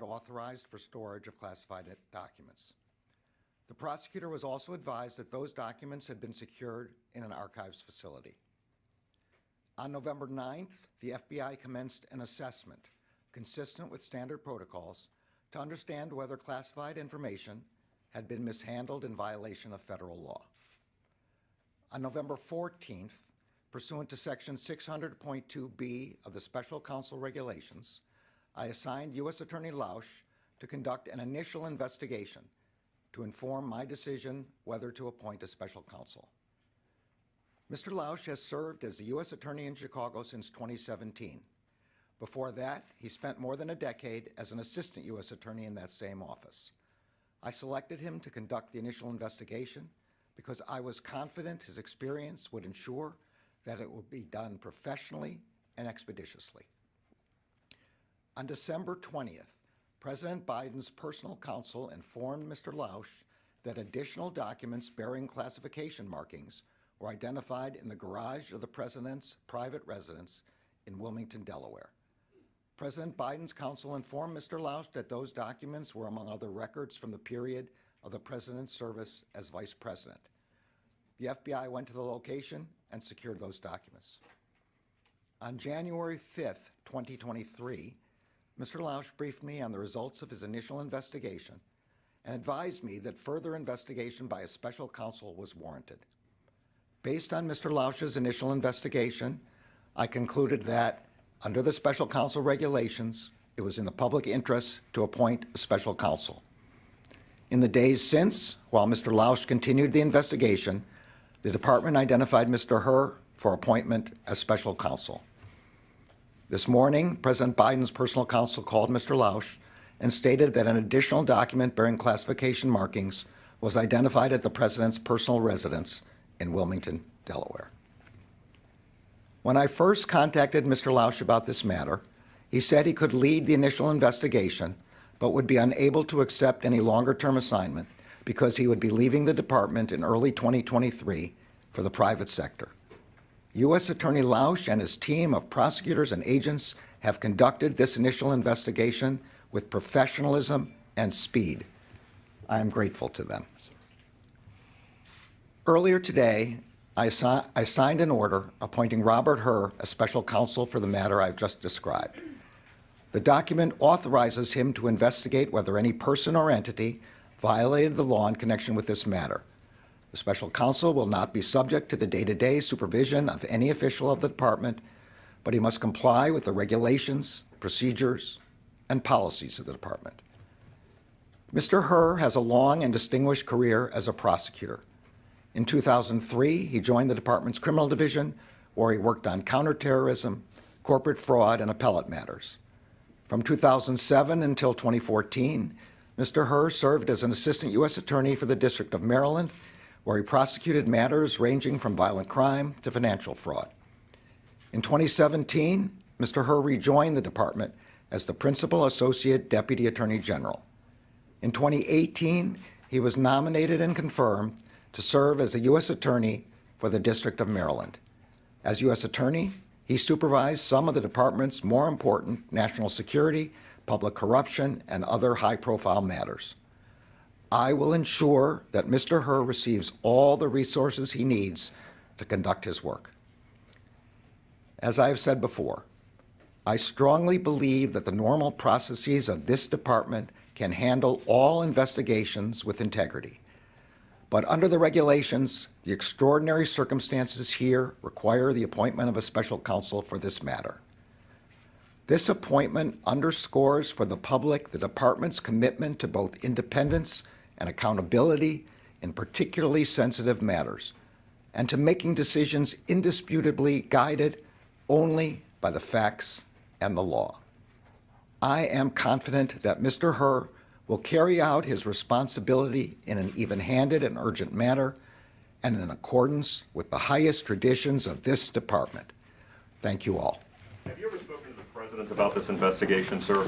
not authorized for storage of classified documents. The prosecutor was also advised that those documents had been secured in an archives facility. On November 9th, the FBI commenced an assessment consistent with standard protocols to understand whether classified information had been mishandled in violation of federal law. On November 14th, pursuant to Section 600.2b of the Special Counsel Regulations, I assigned U.S. Attorney Lausch to conduct an initial investigation to inform my decision whether to appoint a special counsel. Mr. Lausch has served as the U.S. Attorney in Chicago since 2017. Before that, he spent more than a decade as an assistant U.S. Attorney in that same office. I selected him to conduct the initial investigation because I was confident his experience would ensure that it would be done professionally and expeditiously. On December 20th, President Biden's personal counsel informed Mr. Lausch that additional documents bearing classification markings were identified in the garage of the president's private residence in Wilmington, Delaware. President Biden's counsel informed Mr. Lausch that those documents were among other records from the period of the president's service as vice president. The FBI went to the location and secured those documents. On January 5th, 2023, Mr. Lausch briefed me on the results of his initial investigation and advised me that further investigation by a special counsel was warranted. Based on Mr. Lausch's initial investigation, I concluded that, under the special counsel regulations, it was in the public interest to appoint a special counsel. In the days since, while Mr. Lausch continued the investigation, the department identified Mr. Herr for appointment as special counsel. This morning, President Biden's personal counsel called Mr. Lausch and stated that an additional document bearing classification markings was identified at the president's personal residence in Wilmington, Delaware. When I first contacted Mr. Lausch about this matter, he said he could lead the initial investigation, but would be unable to accept any longer-term assignment because he would be leaving the department in early 2023 for the private sector. U.S. Attorney Lausch and his team of prosecutors and agents have conducted this initial investigation with professionalism and speed. I am grateful to them. Earlier today, I signed an order appointing Robert Herr as special counsel for the matter I've just described. The document authorizes him to investigate whether any person or entity violated the law in connection with this matter. The special counsel will not be subject to the day-to-day supervision of any official of the department, but he must comply with the regulations, procedures, and policies of the department. Mr. Herr has a long and distinguished career as a prosecutor. In 2003, he joined the department's criminal division, where he worked on counterterrorism, corporate fraud, and appellate matters. From 2007 until 2014, Mr. Herr served as an assistant U.S. attorney for the District of Maryland, where he prosecuted matters ranging from violent crime to financial fraud. In 2017, Mr. Herr rejoined the department as the Principal Associate Deputy Attorney General. In 2018, he was nominated and confirmed to serve as a U.S. Attorney for the District of Maryland. As U.S. Attorney, he supervised some of the department's more important national security, public corruption, and other high-profile matters. I will ensure that Mr. Herr receives all the resources he needs to conduct his work. As I have said before, I strongly believe that the normal processes of this department can handle all investigations with integrity. But under the regulations, the extraordinary circumstances here require the appointment of a special counsel for this matter. This appointment underscores for the public the department's commitment to both independence and accountability in particularly sensitive matters, and to making decisions indisputably guided only by the facts and the law. I am confident that Mr. Herr will carry out his responsibility in an even-handed and urgent manner and in accordance with the highest traditions of this department. Thank you all. Have you ever spoken to the President about this investigation, sir?